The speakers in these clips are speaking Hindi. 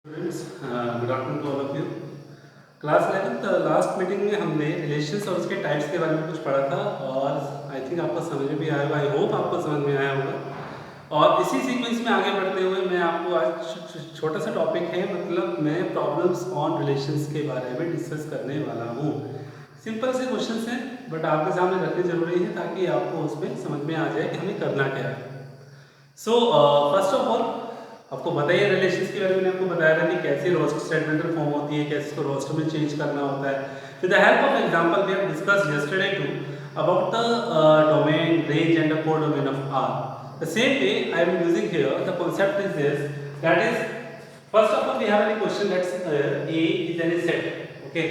Friends, good afternoon to all of you. Class 11th last meeting में हमने रिलेशंस और उसके टाइप्स के बारे में कुछ पढ़ा था और आई थिंक आपको समझ में भी आया होगा, आई होप आपको समझ में आया होगा। और इसी सीक्वेंस में आगे बढ़ते हुए मैं आपको आज छोटा सा टॉपिक है, मतलब मैं प्रॉब्लम्स ऑन रिलेशंस के बारे में डिस्कस करने वाला हूँ। सिंपल से क्वेश्चंस हैं बट आपके सामने रखने ज़रूरी है ताकि आपको उसमें समझ में आ जाए कि हमें करना क्या है। सो फर्स्ट ऑफ ऑल आपको बताइए रिलेशंस के बारे में आपको बताया था कि कैसे रोस्टर स्टेटमेंट फॉर्म होती है, कैसे इसको रोस्टर में चेंज करना होता है। With the help of example we have discussed yesterday too about the domain range and the codomain of R. The same way I am using here the concept is this, that is first of all we have any question that's A is any set, okay,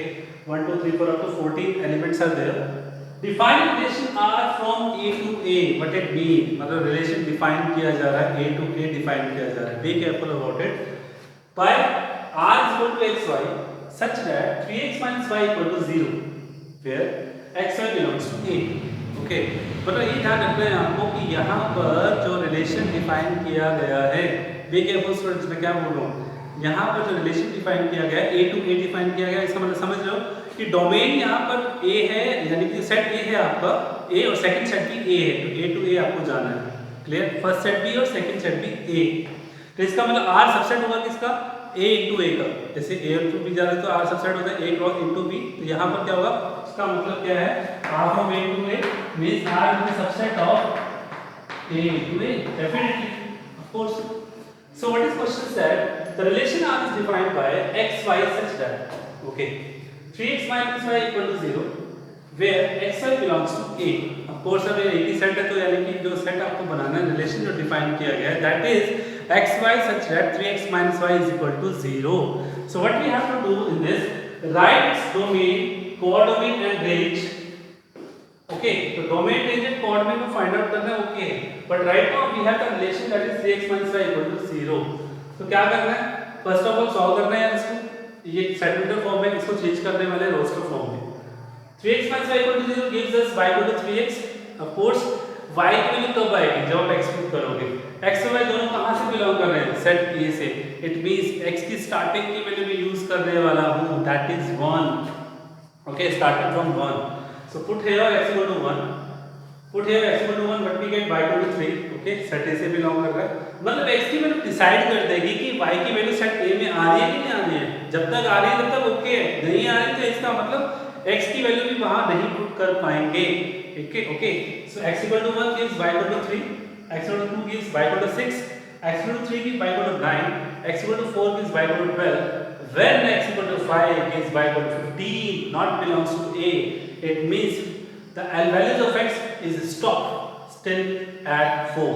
1 2 3 4 up to 14 elements are there. Define relation R from A to A, what it mean, मतलब relation define किया जा रहा है, A to A define किया जा रहा है। Be careful about it. By R is equal to xy such that 3x minus y equal to 0, where xy belongs to A. Okay, मतलब ये ध्यान रखना है आपको कि यहाँ पर जो relation define किया गया है, be careful students, मैं क्या बोल रहा हूँ, यहाँ पर जो relation define किया गया है, A to A define किया गया है, इसका मतलब समझ रहे हो कि डोमेन यहाँ पर A है, यानी कि सेट A है आपका, A और सेकंड सेट भी A है, तो A टू A आपको जाना है। क्लियर? फर्स्ट सेट B और सेकंड सेट भी A, तो इसका मतलब R सबसेट होगा किसका? A इंटू A का। जैसे A इंटू B जा रहे हैं तो R सबसेट होता है A क्रॉस इंटू B, तो यहाँ पर क्या होगा, इसका मतलब क्या है, R from A to A means R is the subset of A into A, definitely, of course. So what is question said? The relation R is defined by x y such that, okay, 3x minus y equal to 0, where xy belongs to A. Of course अब ये एक ही सेट है, तो यानी कि जो सेट आपको बनाना है, रिलेशन जो डिफाइन किया गया है, that is xy such that 3x minus y is equal to 0. So what we have to do in this, write its domain, codomain and range. Okay, तो domain, range and codomain को find out करना है, okay, but right now we have the relation that is 3x minus y equal to 0. तो क्या करना है, फर्स्ट ऑफ ऑल सॉल्व करना है यार इसको, ये सेगमेंटल फॉर्म में, इसको चेंज करने वाले रोस्टर फॉर्म में। 3x minus y equal to 0 gives us y equal to 3x. Of course y की वैल्यू कब आएगी, जब आप एक्सक्लूड करोगे। x और y दोनों कहां से बिलोंग कर रहे हैं, सेट A से। इट मींस x की स्टार्टिंग की वैल्यू मैं यूज करने वाला हूं, that is 1, okay, starting from 1। So put here x equal to 1, put here x equal to 1, but we get y equal to 3, okay, set A से बिलोंग कर रहा है। मतलब x की वैल्यू डिसाइड कर देगी कि y की वैल्यू सेट A में आ रही है कि नहीं आ रही है। जब तक आ रही है तब तक ओके है, नहीं आ रही तो इसका मतलब x की वैल्यू भी वहां नहीं पुट कर पाएंगे, okay okay. So x equal to 1 gives y equal to 3, x equal to 2 gives y equal to 6, x equal to 3 gives y equal to 9, x equal to 4 gives y equal to 12, when x equal to 5 gives y equal to 15, not belongs to A. It means the values of x is stopped still at 4.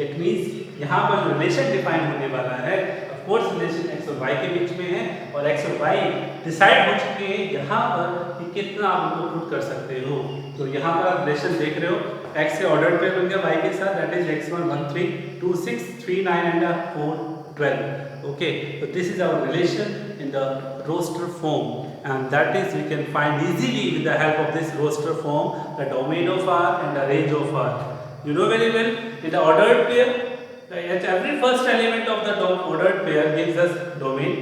It means यहाँ पर रिलेशन डिफाइन होने वाला है, ऑफ कोर्स रिलेशन x और y के बीच में है, और x और y डिसाइड हो चुके हैं यहाँ पर कि कितना आप उनको पुट कर सकते हो। तो यहाँ पर आप रिलेशन देख रहे हो, x से ऑर्डर पेयर बन गया y के साथ, that is x1 1 3 2 6 3 9 and 4 12, okay. तो this is our relation in the roster form, and that is we can find easily with the help of this roster form the domain of R and the range of R. You know very well, in the ordered pair, every first element of the ordered pair gives us domain,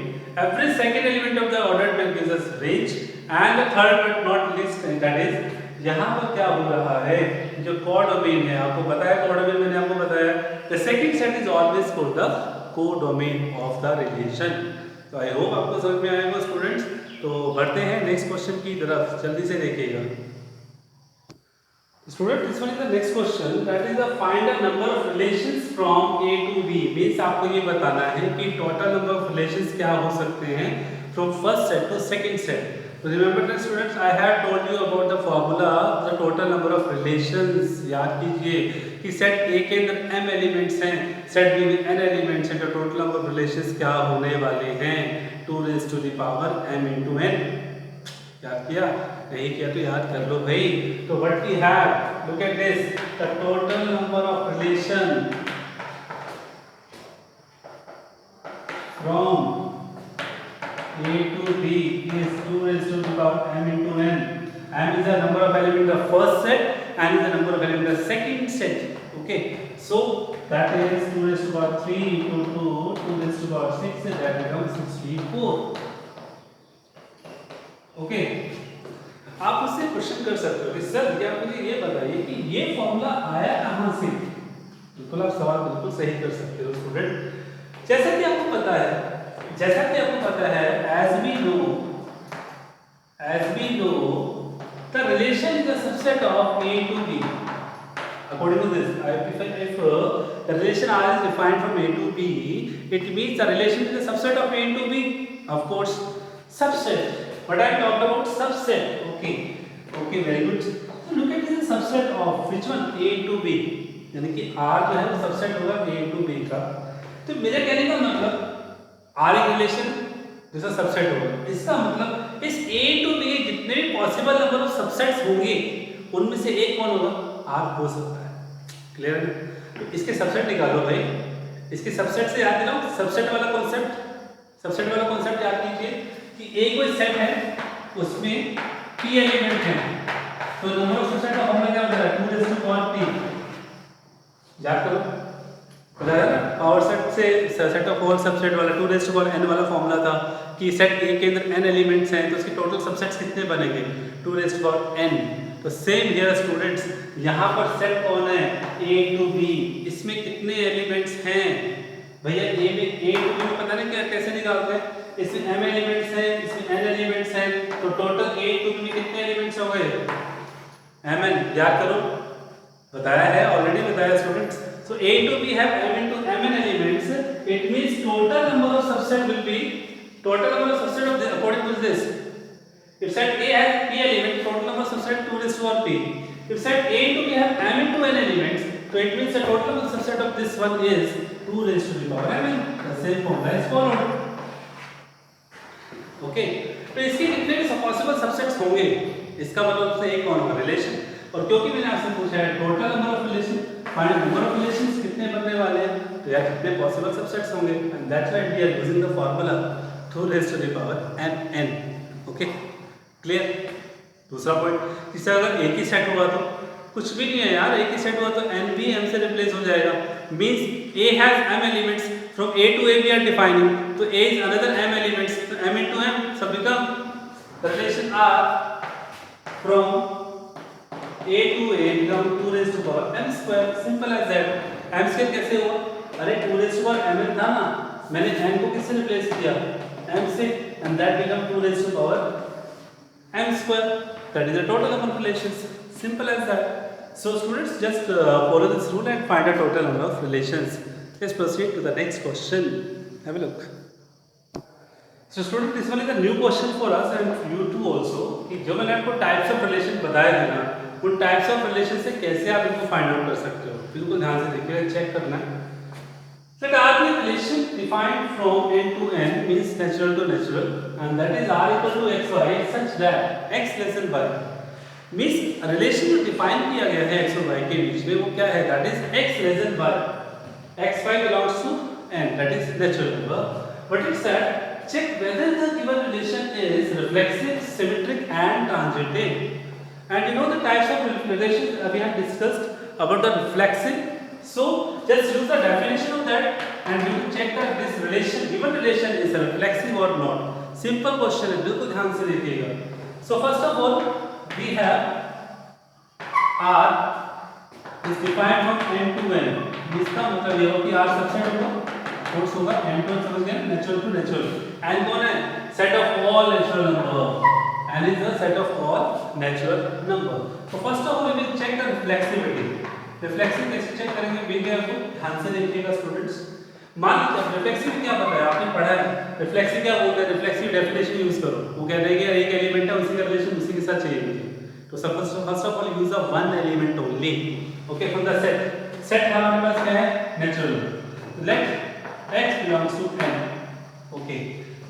every second element of the ordered pair gives us range, and the third but not least, that is यहाँ पर क्या हो रहा है, जो कोडोमेन है, आपको पता है कोडोमेन, मैंने आपको बताया, the second set is always called the codomain of the relation. तो आई होप आपको समझ में आएगा स्टूडेंट्स। तो बढ़ते हैं नेक्स्ट क्वेश्चन की तरफ, जल्दी से देखिएगा student. This one is the next question, that is the find the number of relations from A to B। मींस आपको ये बताना है कि टोटल नंबर ऑफ रिलेशंस क्या हो सकते हैं from first set to second set. तो remember that students, I have told you about the formula the total number of relations. याद कीजिए कि सेट A के अंदर m एलिमेंट्स हैं, सेट B में n एलिमेंट्स हैं, तो टोटल नंबर ऑफ रिलेशंस क्या होने वाले हैं, 2 raised to the power m into n। याद किया? नहीं किया तो याद कर लो भाई। तो what we have, look at this, the total number of relation from A to B is 2 raised to the power m into n. m is the number of element of first set and is the number of element of second set, okay. So that is 2 raised to the power 3 into 2 raised to the power 6, that becomes 6 G4। Okay, आप उससे क्वेश्चन कर सकते हो कि सर क्या मुझे ये बताइए कि ये फॉर्मूला आया कहाँ से। बिल्कुल आप सवाल बिल्कुल सही कर सकते हो स्टूडेंट। जैसा कि आपको पता है as we know the relation is a subset of A to B. According to this, if the relation R is defined from A to B, it means the relation is a subset of A to B. Of course, subset. What I talked about subset. Okay, very good. So look at this subset of which one? A to B. यानी कि R जो है वो सबसेट होगा A to B का। तो मेरे कहने का मतलब R एक रिलेशन जैसा सबसेट होगा, इसका मतलब इस A to B जितने भी पॉसिबल नंबर ऑफ सबसेट्स होंगे उनमें से एक कौन होगा? R हो सकता है। क्लियर है? तो इसके सबसेट निकालो भाई। इसके सबसेट से याद दिलाओ, सबसेट वाला कॉन्सेप्ट याद कीजिए कि एक कोई सेट है उसमें p एलिमेंट है, तो नंबर ऑफ सबसेट का फॉर्मूला क्या होता है? 2 raised to power p। याद करो, बताया ना पावर सेट से सेट ऑफ ऑल सबसेट वाला 2 raised to power n वाला फॉर्मूला था कि सेट A के अंदर n एलिमेंट्स हैं तो उसके टोटल सबसेट्स कितने बनेंगे? 2 raised to power n। तो सेम हियर स्टूडेंट्स, यहाँ पर सेट कौन है? A to B। इसमें कितने एलिमेंट्स हैं भैया? A to B में पता नहीं क्या कैसे निकालते हैं? इसमें m एलिमेंट्स हैं, इसमें n एलिमेंट्स हैं, तो टोटल A to B में कितने एलिमेंट्स हो गए? mn। याद करो, बताया है, ऑलरेडी बताया students. So A to B have m into mn elements. It means total number of subset will be of this according to this. If set A has p elements, total number of subset 2 raised to power p. If set A to B have m into n elements, so it means the total number of subset of this one is 2 raised to the power mn. The same formula is followed. Okay, तो इसके कितने भी पॉसिबल सबसेट्स होंगे, इसका मतलब से एक कौन होगा? रिलेशन। और क्योंकि मैंने आपसे पूछा है total number of relation, find number of relations कितने बनने वाले हैं, तो यार कितने पॉसिबल सबसेट्स होंगे, and that's why we are using the formula 2 raised to the power mn। Okay, clear? दूसरा पॉइंट, तीसरा, अगर एक ही सेट हुआ तो कुछ भी नहीं है यार, एक ही सेट हुआ तो n भी m से रिप्लेस हो जाएगा। Means A has m elements, from A to A we are defining, तो A is another m elements, so m into m, so become the relation R from A to A become 2 raised to power m square, simple as that। m square कैसे हुआ? अरे 2 raised to power mn था ना, मैंने n को किससे रिप्लेस किया? m से, and that become 2 raised to power m square। That is the total number of relations, simple as that। So students, just follow this rule and find a total number of relations। Let's proceed to the next question, have a look। So student, this one is a new question for us and you too also, कि जो मैंने आपको टाइप्स ऑफ रिलेशन बताए थे ना, उन टाइप्स ऑफ रिलेशन से कैसे आप इनको फाइंड आउट कर सकते हो, बिल्कुल ध्यान से देखिए, चेक करना है। Let R be a relation defined from n to n, means natural to natural, and that is R equal to xy such that x less than y। means relation जो डिफाइन किया गया है x और y के बीच में वो क्या है? that is x less than y, xy belongs to n, that is natural number। but it said check whether the given relation is reflexive, symmetric and transitive। and you know the types of relations we have discussed about the reflexive, so just use the definition of that and you will check that this relation, given relation is reflexive or not। simple question है, बिल्कुल ध्यान से देखिएगा। so first of all we have R is defined from n to n। इसका मतलब ये हो कि R सबसेट होगा, फोर्स होगा, n to n समझ गए, नेचुरल टू नेचुरल। n कौन है? Set of all natural number, n is the set of all natural number। so first of all we will check the reflexivity। Reflexive कैसे चेक करेंगे बिल्कुल आपको ध्यान से देखिएगा स्टूडेंट्स। मान लीजिए रिफ्लेक्सिव क्या पता है, आपने पढ़ा है रिफ्लेक्सिव क्या बोलते हैं, रिफ्लेक्सिव डेफिनेशन यूज करो, वो कह रहे हैं कि एक एलिमेंट है उसी का रिलेशन उसी के साथ चाहिए मुझे, तो first of all use the one element only. Okay, from the set हमारे पास क्या है? Natural. Let x belongs to n। Okay,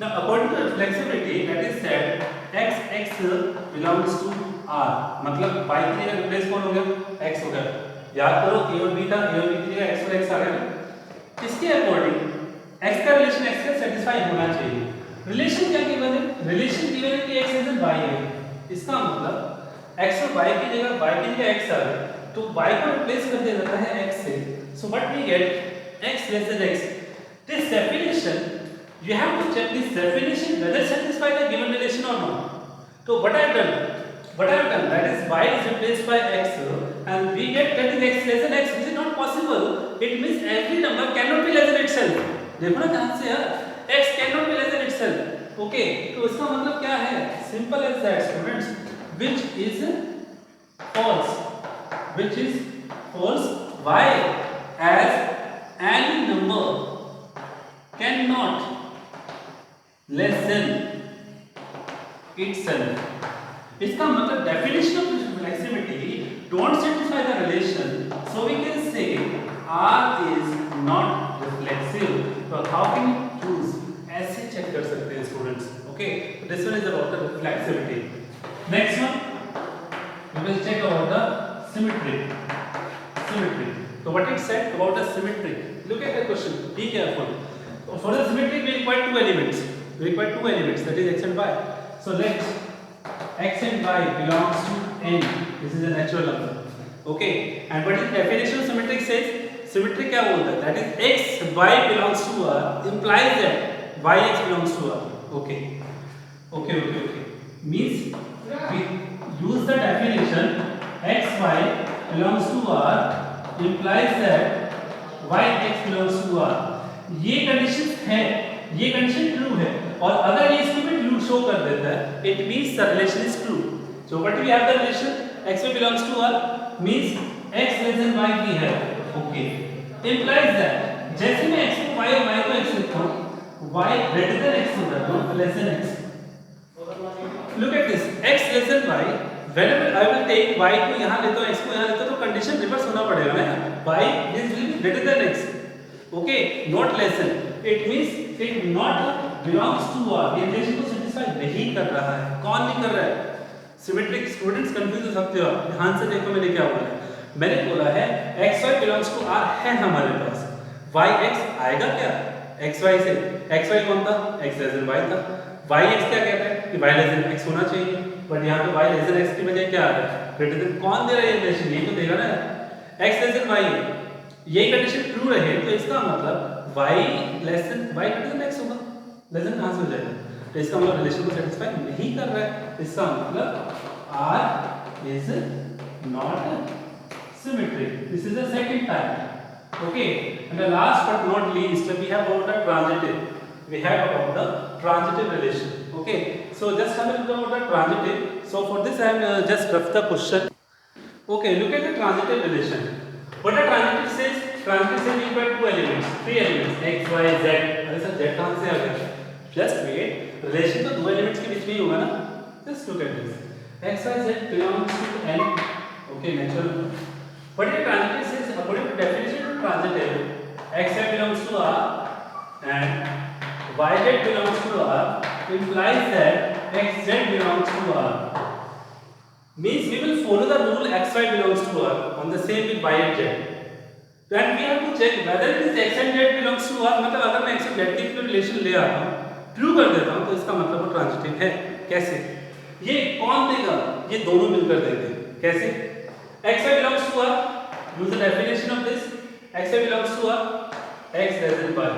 now according to reflexivity that is said x belongs to r, मतलब y की जगह रिप्लेस कौन हो गया? x हो गया। याद करो a और b था, a और b की जगह x और x आ गया। इसके अकॉर्डिंग x का रिलेशन x से सेटिस्फाई होना चाहिए। रिलेशन क्या गिवन है? रिलेशन गिवन है कि x इज y है, इसका मतलब x और y की जगह x आ गया, तो y को रिप्लेस कर दिया जाता है x से। So what we get? x less than x। This definition You have to check this definition whether satisfy the given relation or not. So what I have done, that is y is replaced by x and we get that is x less than x, which is not possible. It means every number cannot be less than itself. देखो ना ध्यान से यार, x cannot be less than itself. Okay, तो इसका मतलब क्या है? Simple as that, students. Which is false. Which is false. Why? As any number cannot less than itself. इसका मतलब definition of reflexivity don't satisfy the relation, so we can say R is not reflexive. So how can you choose? ऐसे check कर सकते हैं students. Okay, so this one is about the reflexivity. Next one, we will check about the symmetry. Symmetry. So what it said about the symmetry? Look at the question. Be careful. For the symmetry, we require two elements. We require two elements, that is x and y. So let x and y belongs to n. This is a natural number. Okay. And what is the definition of symmetric says? Symmetry क्या बोलता है? That is x y belongs to R implies that y x belongs to R. Okay. Means we use the definition x y belongs to R implies that y x belongs to R. ये कंडीशन है, ये कंडीशन ट्रू है और अगर ये इसको भी ट्रू शो कर देता है, it means the relation is true. So what we have the relation x y belongs to R means x less than y की है. Okay. Implies that जैसे मैं x को y और y को x लिखता हूँ, y greater than x होता है, less than x. Look at this, x less than y. Whenever I will take y को यहाँ लेता हूँ, x को यहाँ लेता हूँ, तो कंडीशन रिवर्स होना पड़ेगा ना. y is will be greater than x. Okay, not less than. It means it not belongs to R. ये रिलेशन को satisfy नहीं कर रहा है. कौन नहीं कर रहा है? Symmetric students confuse हो सकते हो. ध्यान से देखो मैंने क्या बोला है. मैंने बोला है x y belongs to R है हमारे पास. y x आएगा क्या? x y से. x y कौन था? x less than y था. y x क्या कहता है? कि y less than x होना चाहिए. बट यहाँ पे y less than x की बजाय क्या आ रहा है? Greater than कौन दे रहा है ये रिलेशन? ये तो देगा ना. x less than y. ये कंडीशन ट्रू रहे तो इसका मतलब y less than y greater than x होगा. लेस देन कहां से हो जाएगा? तो इसका मतलब रिलेशन को सेटिस्फाई नहीं कर रहा है. इसका मतलब R is not symmetric. This is the second type. Okay, and the last but not least we have about the transitive. We have about the transitive relation. Okay, so just have a look about the transitive. So for this I am just rough the question. Okay, look at the transitive relation. What a transitive says? Transitive says we require two elements, three elements, x, y, z. अरे सर z कहाँ से आ गया? Just wait. Relation तो दो elements के बीच में ही होगा ना? Just look at this. x, y, z belongs to n. Okay, natural. What a transitive says? According to definition of transitive, x, y belongs to R and y, z belongs to R implies that x, z belongs to R. Means we will follow the rule x, y belongs to R on the same with y and z. Then we have to check whether it is x and z belongs to R. मतलब अगर मैं x और z की रिलेशन ले आता हूँ, ट्रू कर देता हूँ, तो इसका मतलब वो ट्रांजिटिव है. कैसे? ये कौन देगा? ये दोनों मिलकर देंगे. कैसे? x y belongs to R. Use the definition of this. x y belongs to R. x less than y.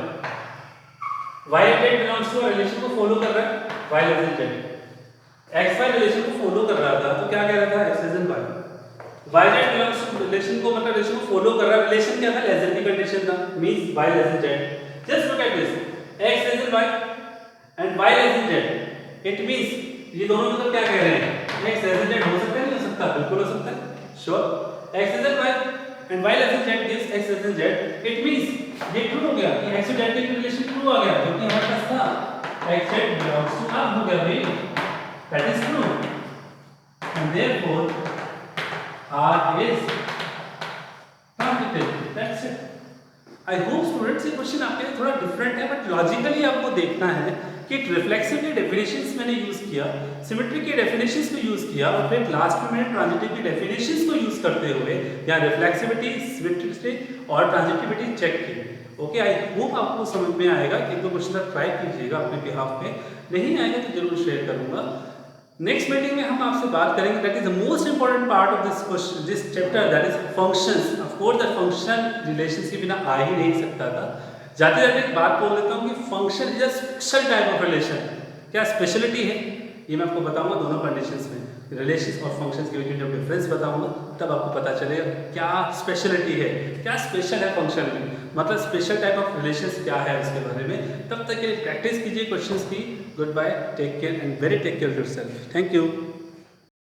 y and z belongs to R. Relation को फॉलो कर रहा है. y less than z. x y relation को फॉलो कर रहा था तो क्या कह रहा था? x less than y. y z belongs to relation को मतलब रिलेशन को फॉलो कर रहा है. रिलेशन क्या था? लेस देन की कंडीशन था. Means y less than z. Just look at this. x less than y and y less than z. It means ये दोनों मतलब क्या कह रहे हैं? x less than z हो सकता है नहीं हो सकता? बिल्कुल हो सकता है. Sure. x less than y and y less than z gives x less than z. It means ये ट्रू हो गया कि x और z की रिलेशन ट्रू आ गया क्योंकि हमारे पास था x z belongs to R हो गया भाई. That is true. And therefore R is transitive. That's it. I hope students ये क्वेश्चन आपके लिए थोड़ा डिफरेंट है बट लॉजिकली आपको देखना है कि रिफ्लेक्सिव के डेफिनेशंस मैंने यूज किया, सिमेट्री के डेफिनेशंस को यूज किया और फिर लास्ट में मैंने ट्रांजिटिव की डेफिनेशंस को यूज करते हुए या रिफ्लेक्सिविटी, सिमेट्रिसिटी और ट्रांजिटिविटी चेक की. ओके, आई होप आपको समझ में आएगा. एक दो क्वेश्चन ट्राई कीजिएगा अपने बिहाफ पे. नहीं आएगा तो जरूर शेयर करूंगा. नेक्स्ट मीटिंग में हम आपसे बात करेंगे that is the most important part of this question, this chapter, that is functions. Of course the function relations के बिना आ ही नहीं सकता था. जाते जाते एक बात बोल देता हूँ कि function is a special type of relation. क्या स्पेशलिटी है ये मैं आपको बताऊंगा दोनों कंडीशंस में। रिलेशंस और फंक्शंस के बीच में जब डिफरेंस बताऊंगा तब आपको पता चलेगा क्या स्पेशलिटी है, क्या स्पेशल है फंक्शन में, मतलब स्पेशल टाइप ऑफ रिलेशंस क्या है उसके बारे में। तब तक के लिए प्रैक्टिस कीजिए क्वेश्चंस की। Goodbye, take care and very take care of yourself. Thank you.